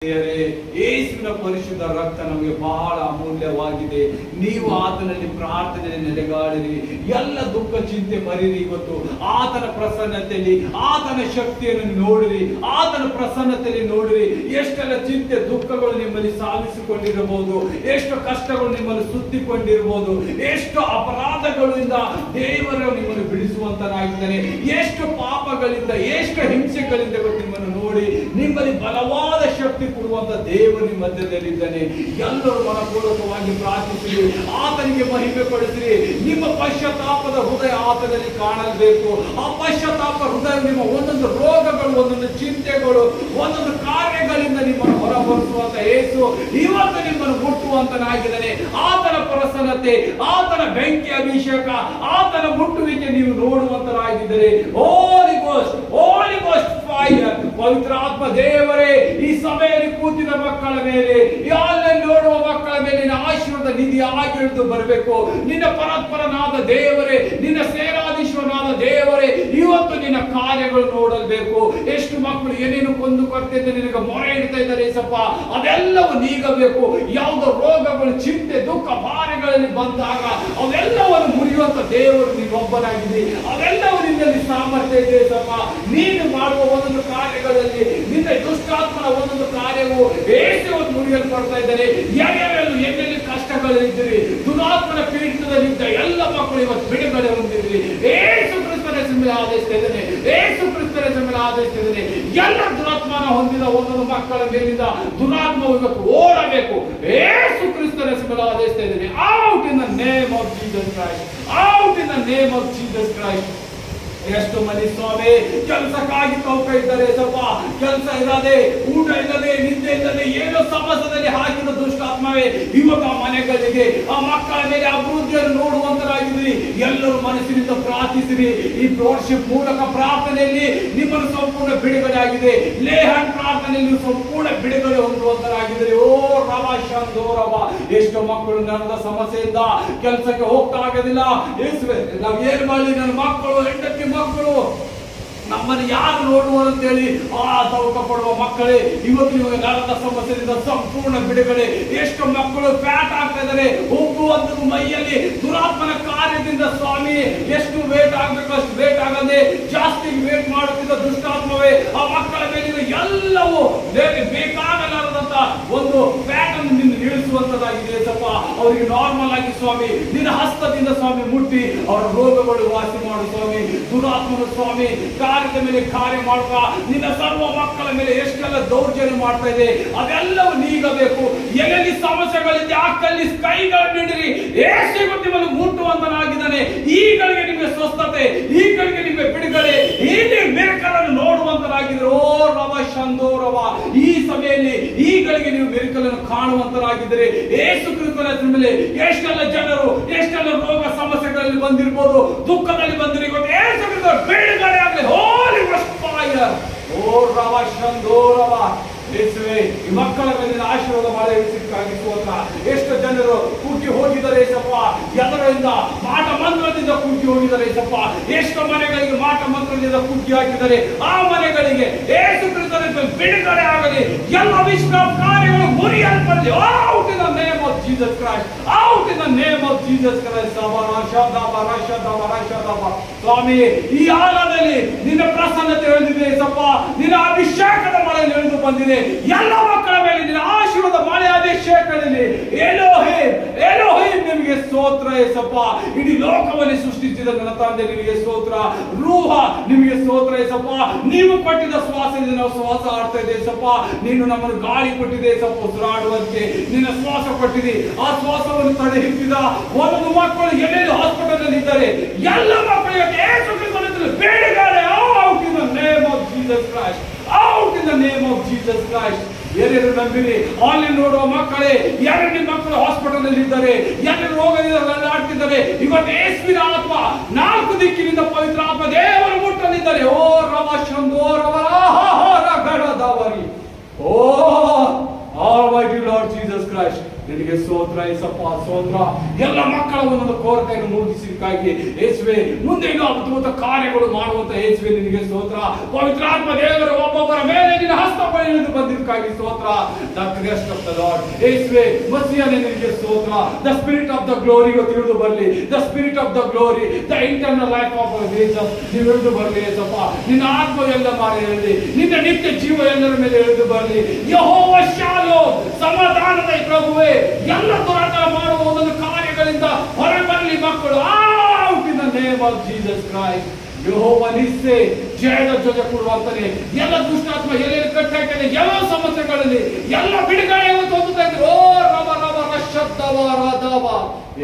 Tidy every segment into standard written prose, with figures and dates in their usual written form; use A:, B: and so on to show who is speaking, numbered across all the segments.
A: ಯೇಸುವಿನ ಪರಿಶುದ್ಧ ರಕ್ತ ನಮಗೆ ಬಹಳ ಅಮೂಲ್ಯವಾಗಿದೆ. ನೀವು ಆತನಲ್ಲಿ ಪ್ರಾರ್ಥನೆಯಲ್ಲಿ ನೆಲೆಗಾಡಿರಿ, ಎಲ್ಲ ದುಃಖ ಚಿಂತೆ ಮರಿರಿ. ಇವತ್ತು ಆತನ ಪ್ರಸನ್ನತೆಯಲ್ಲಿ ಆತನ ಶಕ್ತಿಯನ್ನು ನೋಡಿರಿ, ಆತನ ಪ್ರಸನ್ನತೆಯಲ್ಲಿ ನೋಡಿರಿ. ಎಷ್ಟೆಲ್ಲ ಚಿಂತೆ ದುಃಖಗಳು ನಿಮ್ಮಲ್ಲಿ ಸಾಧಿಸಿಕೊಂಡಿರಬಹುದು, ಎಷ್ಟು ಕಷ್ಟಗಳು ನಿಮ್ಮಲ್ಲಿ ಸುತ್ತಿಕೊಂಡಿರಬಹುದು, ಎಷ್ಟು ಅಪರಾಧಗಳಿಂದ ದೇವರು ನಿಮ್ಮನ್ನು ಬಿಡಿಸುವಂತನಾಗಿದ್ದಾನೆ, ಎಷ್ಟು ಪಾಪಗಳಿಂದ ಎಷ್ಟು ಹಿಂಸೆಗಳಿಂದ ನಿಮ್ಮನ್ನು ನೋಡಿ ನಿಮ್ಮಲ್ಲಿ ಬಲವಾದ ಶಕ್ತಿ ಕೊಡುವಂತ ದೇವರು ನಿಮ್ಮ ಮಧ್ಯದಲ್ಲಿದ್ದಾನೆ. ಎಲ್ಲರೂ ಮನಪೂರ್ವಕವಾಗಿ ಪ್ರಾರ್ಥಿಸಿರಿ, ಆತನಿಗೆ ಮಹಿಮೆ ಪಡಿಸಿರಿ. ನಿಮ್ಮ ಪಶ್ಚಾತ್ತಾಪದ ಹೃದಯ ಆತನಲ್ಲಿ ಕಾಣಬೇಕು. ಆ ಪಶ್ಚಾತ್ತಾಪ ಹೃದಯ ನಿಮ್ಮ ಒಂದೊಂದು ರೋಗಗಳು, ಒಂದೊಂದು ಚಿಂತೆಗಳು, ಒಂದೊಂದು ಕಾರ್ಯಗಳಿಂದ ನಿಮ್ಮನ್ನು ಹೊರಬರಿಸುವಂತ ಯೇಸು ಇವತ್ತು ನಿಮ್ಮನ್ನು ಮುಟ್ಟುವಂತನಾಗಿದ್ದಾನೆ. ಆತನ ಪ್ರಸನ್ನತೆ, ಆತನ ಬೆಂಕಿ ಅಭಿಷೇಕ, ಆತನ ಮುಟ್ಟುವಿಕೆ ನೀವು ನೋಡುವಂತರಾಗಿದ್ದರೆ ಹೋಲಿ ಗೋಸ್ಟ್ ಫೈರ್, ಪವಿತ್ರ ಆತ್ಮ ದೇವರೇ ಈ ಸಭೆಯಲ್ಲಿ ಕೂತಿದ ಮಕ್ಕಳ ಮೇಲೆ, ಅಲ್ಲಿ ನೋಡುವ ಮಕ್ಕಳ ಮೇಲೆ ನಿನ್ನ ಆಶೀರ್ವಾದ ನಿಧಿಯಾಗಿ ಇಳಿದು ಬರಬೇಕು. ನಿನ್ನ ಪರಸ್ಪರನಾದ ದೇವರೇ, ನಿನ್ನ ಸೇನಾಧೀಶ್ವರನಾದ ದೇವರೇ, ಇವತ್ತು ನಿನ್ನ ಕಾರ್ಯಗಳು ನೋಡಬೇಕು. ಎಷ್ಟು ಮಕ್ಕಳು ಏನೇನು ಕೊಂದು ಕೊರತೆಯಿಂದ ನಿನಗೆ ಮೊರೆ ಇಡ್ತಾ ಇದ್ದಾರೆ ಏಸಪ್ಪ, ಅದೆಲ್ಲವೂ ನೀಗಬೇಕು. ಯಾವುದೋ ರೋಗಗಳು, ಚಿಂತೆ, ದುಃಖ, ಭಾರಗಳಲ್ಲಿ ಬಂದಾಗ ಅವೆಲ್ಲವನ್ನು ಮುರಿಯುವಂತ ದೇವರು ನೀನೊಬ್ಬನಾಗಿದ್ದಿ. ಅವೆಲ್ಲವೂ ನಿನ್ನಲ್ಲಿ ಸಾಮರ್ಥ್ಯ ಇದೆ ಏಸಪ್ಪ. ನೀನು ಮಾಡುವ ಒಂದೊಂದು ಕಾರ್ಯಗಳಲ್ಲಿ ನಿನ್ನ ದುಷ್ಟಾತ್ಮನ ಒಂದೊಂದು ಕಾರ್ಯವು ಏಸವನ್ನು ಮುರಿಯಲ್ಪಡ್ತಾ ಇದ್ದಾರೆ. ಎಲ್ಲೆಲ್ಲಿ ಕಷ್ಟಗಳಿದ್ದೀರಿ, ದುರಾತ್ಮನ ಪೀಡಿತದಲ್ಲಿದ್ದ ಎಲ್ಲ ಮಕ್ಕಳು ಇವತ್ತು ಬಿಡುಗಡೆ ಹೊಂದಿದ್ರಿ. ಏಸು ಕ್ರಿಸ್ತನ ಹೆಸರಿನಲ್ಲಿ ಆದೇಶಿಸ್ತಾ ಇದ್ದೇನೆ, ಏಸು ಕ್ರಿಸ್ತನ ಹೆಸರಿನಲ್ಲಿ ಆದೇಶಿಸ್ತಾ ಇದ್ದೇನೆ. ಎಲ್ಲ ದುರಾತ್ಮನ ಹೊಂದಿದ ಒಂದೊಂದು ಮಕ್ಕಳ ಮೇಲಿಂದ ದುರಾತ್ಮವು ಇವತ್ತು ಓಡಬೇಕು. ಏಸು ಕ್ರಿಸ್ತನ ಹೆಸರಿನಲ್ಲಿ ಆದೇಶಿಸ್ತಾ ಇದ್ದೇನೆ. Out in the name of Jesus Christ, out in the name of Jesus Christ. ಎಷ್ಟು ಮಂದಿ ಸ್ವಾಮಿ ಕೆಲಸಕ್ಕಾಗಿ ತೌಕ ಇದ್ದಾರೆ ಸ್ವಲ್ಪ, ಕೆಲಸ ಇಲ್ಲದೆ, ಊಟ ಇಲ್ಲದೆ, ನಿದ್ದೆ ಇಲ್ಲದೆ, ಏನೋ ಸಮಸ್ಯೆದಲ್ಲಿ ಹಾಕಿದ ದುಷ್ಟಾತ್ಮವೇ ಇವಾಗ ಮನೆಗಳಿಗೆ, ಆ ಮಕ್ಕಳ ಮೇಲೆ ಅಭಿವೃದ್ಧಿಯನ್ನು ನೋಡುವಂತರಾಗಿದ್ರಿ. ಎಲ್ಲರೂ ಮನಸ್ಸಿನಿಂದ ಪ್ರಾರ್ಥಿಸಿರಿ. ಈ ವರ್ಷ ಮೂಲಕ ಪ್ರಾರ್ಥನೆಯಲ್ಲಿ ನಿಮ್ಮನ್ನು ಸಂಪೂರ್ಣ ಬಿಡುಗಡೆ ಆಗಿದೆ. ಲೇಹನ್ ಪ್ರಾರ್ಥನೆಯಲ್ಲಿ ಸಂಪೂರ್ಣ ಬಿಡುಗಡೆ ಹೊಂದುವಂತರಾಗಿದ್ರಿ. ಓ ರವ ಶಂದೋ ರವ, ಎಷ್ಟು ಮಕ್ಕಳು ನನ್ನ ಸಮಸ್ಯೆಯಿಂದ ಕೆಲಸಕ್ಕೆ ಹೋಗ್ತಾ ಆಗೋದಿಲ್ಲ. ನಾವ್ ಏನ್ ಮಾಡಿ, ನನ್ನ ಮಕ್ಕಳು, ಹೆಂಡತಿ ಮಕ್ಕಳು ನಮ್ಮನ್ನು ಯಾರು ನೋಡುವರು ಅಂತೇಳಿ ತವಕ ಪಡುವ ಮಕ್ಕಳೇ, ಇವತ್ತು ನಿಮಗೆ ನರದ ಸಮಸ್ಯೆಯಿಂದ ಸಂಪೂರ್ಣ ಬಿಡುಗಡೆ. ಎಷ್ಟು ಮಕ್ಕಳು ಫ್ಯಾಟ್ ಆಗ್ತಾ ಇದ್ದಾರೆ, ಹೋಗುವಂಥದ್ದು ಮೈಯಲ್ಲಿ ದುರಾತ್ಮನ ಕಾರ್ಯದಿಂದ ಸ್ವಾಮಿ. ಎಷ್ಟು ವೇಟ್ ಆಗ್ಬೇಕು ಅಷ್ಟು ವೇಟ್ ಆಗದೆ ಜಾಸ್ತಿ ವೇಟ್ ಮಾಡುತ್ತಿದ್ದ ದುಷ್ಟಾತ್ಮವೇ ಆ ಮಕ್ಕಳ ಮೇಲಿನ ಎಲ್ಲವೂ ಬೇಕಾಗಲಾರದಂತ ಒಂದು ಫ್ಯಾಟ್ ಅನ್ನು ನಿನ್ನ ಇಳಿಸುವಂತದ್ದಾಗಿದೆ ಸಪ್ಪ. ಅವರಿಗೆ ನಾರ್ಮಲ್ ಆಗಿ ಸ್ವಾಮಿ ನಿನ್ನ ಹಸ್ತದಿಂದ ಸ್ವಾಮಿ ಮುಟ್ಟಿ ಅವರ ರೋಗಗಳು ವಾಸಿ ಮಾಡು ಸ್ವಾಮಿ. ದುರಾತ್ಮನ ಸ್ವಾಮಿ ಕಾರ್ಯದ ಮೇಲೆ ಕಾರ್ಯ ಮಾಡುವ ನಿನ್ನ ಸರ್ವ ಮಕ್ಕಳ ಮೇಲೆ ಎಷ್ಟೆಲ್ಲ ದೌರ್ಜನ್ಯ ಮಾಡ್ತಾ ಇದೆ ಅದೆಲ್ಲವೂ ನೀಗಬೇಕು. ಎಲ್ಲೆಲ್ಲಿ ಸಮಸ್ಯೆಗಳಿದೆ ಆಕಲ್ಲಿ ಕೈಗಳು ನೀಡಿರಿ. ಏಸು ನಿಮ್ಮನ್ನು ಮುಟ್ಟುವಂತನಾಗಿದ್ದಾನೆ. ಈಗಳಿಗೆ ನಿಮಗೆ ಸ್ವಸ್ಥತೆ, ಈಗಳಿಗೆ ನಿಮಗೆ ಬಿಡುಗಡೆ, ಇಲ್ಲಿ ಮಿರಕಲನ್ನು ನೋಡುವಂತರಾಗಿದ್ದರು. ಓ ರವ ಶಂದೋ ರವ, ಈ ಸಭೆಯಲ್ಲಿ ಈಗಳಿಗೆ ನೀವು ಮಿರಕಲನ್ನು ಕಾಣುವಂತರಾಗಿದ್ದರೆ ಏಸು ಕ್ರಿಸ್ತನ ಮೇಲೆ ಎಷ್ಟೆಲ್ಲ ಜನರು ಎಷ್ಟೆಲ್ಲ ರೋಗ ಸಮಸ್ಯೆಗಳಲ್ಲಿ ಬಂದಿರಬಹುದು, ದುಃಖದಲ್ಲಿ ಬಂದಿರಬಹುದು. ಏಸು ಕ್ರಿಸ್ತ ಬಿಡುಗಡೆ ಆಗಲಿ. ಹೋಲಿ ಗೋಸ್ಟ್ ಫೈರ್. ಓ ರವ ಶಂದೋ ರವ, ಯೇಸುವೇ ಈ ಮಕ್ಕಳ ಮೇಲಿನ ಆಶೀರ್ವಾದ ಮಳೆ ಇಳಿಸಿಕ್ಕಾಗಿ ಸ್ತೋತ್ರ. ಎಷ್ಟು ಜನರು ಕುಗ್ಗಿ ಹೋಗಿದ್ದಾರೆ ಸಪ್ಪ, ಎದರಿಂದ ಮಾಟ ಮಂತ್ರದಿಂದ ಕುಗ್ಗಿ ಹೋಗಿದ್ದಾರೆ ಸಪ್ಪ. ಎಷ್ಟು ಮನೆಗಳಿಗೆ ಮಾಟ ಮಂತ್ರದಿಂದ ಕುಗ್ಗಿ ಹಾಕಿದ್ದಾರೆ, ಆ ಮನೆಗಳಿಗೆ ಯೇಸು ಕ್ರಿಸ್ತನ ಬಿಡುಗಡೆ ಆಗಲಿ. ಎಲ್ಲ ವಿಶ್ವಾಸ ಕಾರ್ಯಗಳು ಮುರಿಯಲ್ಪಡಲಿ. Out in the name of Jesus Christ, out in the name of Jesus Christ. ಸ್ವಾಮಿ ಈ ಆಲದಲ್ಲಿ ನಿನ್ನ ಪ್ರಸನ್ನತೆ ಇಳಿದಿದೆ ಸಪ್ಪ, ನಿನ್ನ ಅಭಿಷೇಕದ ಮಳೆ ಇಳಿದು ಬಂದಿದೆ. ಎಲ್ಲ ಮಕ್ಕಳ ಮೇಲೆ ನಿನ್ನ ಆಶೀರ್ವಾದ ಮಳೆ ಅಭಿಷೇಕದಲ್ಲಿ. ಎಲೋಹಿಮ್ ಎಲೋಹಿಮ್ ನಿಮಗೆ ಸ್ತೋತ್ರ ಏಸಪ್ಪ. ಇಡೀ ಲೋಕವನ್ನು ಸೃಷ್ಟಿಸಿದ ನನ್ನ ತಂದೆ ನಿಮಗೆ ಸ್ತೋತ್ರ. ರೂಹ ನಿಮಗೆ ಸ್ತೋತ್ರ ಏಸಪ್ಪ. ನೀವು ಕೊಟ್ಟಿದ್ದ ಶ್ವಾಸದಿಂದ ನಾವು ಶ್ವಾಸ ಆಡ್ತಾ ಇದೆ ಏಸಪ್ಪ. ನೀನು ನಮ್ಮನ್ನು ಗಾಳಿ ಕೊಟ್ಟಿದೆ ಏಸಪ್ಪ, ಉಸಿರಾಡುವಂತೆ ನಿನ್ನ ಶ್ವಾಸ ಕೊಟ್ಟಿದೆ. ಆ ಶ್ವಾಸವನ್ನು ತಡೆ ಹಿಡಿದ ಒಂದೊಂದು ಮಕ್ಕಳು ಎಲ್ಲೆಲ್ಲಿ ಹಾಸ್ಪಿಟಲ್ ಅಲ್ಲಿ ಇದ್ದಾರೆ, ಎಲ್ಲ ಮಕ್ಕಳಿಗೆ ಯೇಸು ಕ್ರಿಸ್ತನಲ್ಲಿ ಬಿಡುಗಡೆ. Out in the name of Jesus Christ, out in the name of Jesus Christ. ಏನೇನು ನಂಬಿರಿ ಆನ್ಲೈನ್ ನೋಡುವ ಮಕ್ಕಳೇ, ಯಾರು ಮಕ್ಕಳು ಹಾಸ್ಪಿಟಲ್ ಅಲ್ಲಿ ಇದ್ದಾರೆ, ಯಾರು ರೋಗದಿಂದ ಆಡ್ತಿದ್ದಾರೆ, ಇವತ್ತು ಯೇಸುವಿನ ಆತ್ಮ ನಾಲ್ಕು ದಿಕ್ಕಿನಿಂದ ಪವಿತ್ರ ಆತ್ಮ ದೇವರ ಮುಟ್ಟಲಿದ್ದಾರೆ. ಓ ರವ ಶಂದೋ ರವರ ಗಡದವರಿ. ಓ ಆಲ್ಮೈಟಿ ಲಾರ್ಡ್ ಜೀಸಸ್ ಕ್ರೈಸ್ಟ್, ನಿನಗೆ ಸ್ತೋತ್ರ ಏಸಪ್ಪ, ಸ್ತೋತ್ರ. ಎಲ್ಲ ಮಕ್ಕಳ ಒಂದೊಂದು ಕೊರತೆಯನ್ನು ಮುಗಿಸಿದಕ್ಕಾಗಿ ಯೇಸುವೆ, ಮುಂದೆ ಇನ್ನೂ ಅದ್ಭುತ ಕಾರ್ಯಗಳು ಮಾಡುವಂತ ಯೇಸುವೆ ನಿನಗೆ ಸ್ತೋತ್ರ. ಪವಿತ್ರಾತ್ಮ ದೇವರು ಒಬ್ಬೊಬ್ಬರ ಮೇಲೆ ನಿನ್ನ ಹಸ್ತ ಇಳಿದು ಬಂದಿದ್ದಕ್ಕಾಗಿ ಸ್ತೋತ್ರ. The Christ of the lord ಯೇಸುವೆ ಮಸಿಯನೇ ನಿನಗೆ ಸ್ತೋತ್ರ. The spirit of the glory ತಿಳಿದು ಬರಲಿ. The spirit of the glory, the internal life of Jesus ನೀವು ಇಳಿದು ಬರಲಿ ಏಸಪ್ಪ. ನಿನ್ನ ಆತ್ಮ ಎಲ್ಲ ಮಾಡಿ ಇರಲಿ. ನಿನ್ನ ನಿತ್ಯ ಜೀವ ಎಲ್ಲರ ಮೇಲೆ ಇಳಿದು ಬರಲಿ. ಯೆಹೋವ ಶಾಲೋಮ್, ಸಮಾಧಾನದ ಪ್ರಭುವೇ, ಎಲ್ಲ ದುರಾಚಾರ ಮಾಡುವ ಒಂದೊಂದು ಕಾರ್ಯಗಳಿಂದ ಹೊರಬರಲಿ ಮಕ್ಕಳು. Out in the name of Jesus Christ. Jehovah Nissi, ಜಯದ ಧ್ವಜ ಕೊಡುವಂತಾನೆ. ಎಲ್ಲ ದುಷ್ಟಾತ್ಮ ಎಲ್ಲೆಲ್ಲಿ ಕಟ್ಟಾಕಿದೆ, ಎಲ್ಲ ಸಮಸ್ಯೆಗಳಲ್ಲಿ ಎಲ್ಲ ಬಿಡುಗಡೆ ಹೊಂದುತ್ತಾ ಇದ್ರು. ಓ ರವ ರವ ರಶದ್ದವ ರದವ.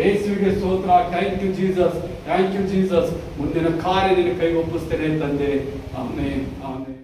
A: ಯೇಸುವಿಗೆ ಸ್ತೋತ್ರ. Thank you Jesus, thank you Jesus. ಮುಂದಿನ ಕಾರ್ಯ ನಿನ್ನ ಕೈ ಒಪ್ಪಿಸ್ತೇನೆ ತಂದೆ. Amen, amen.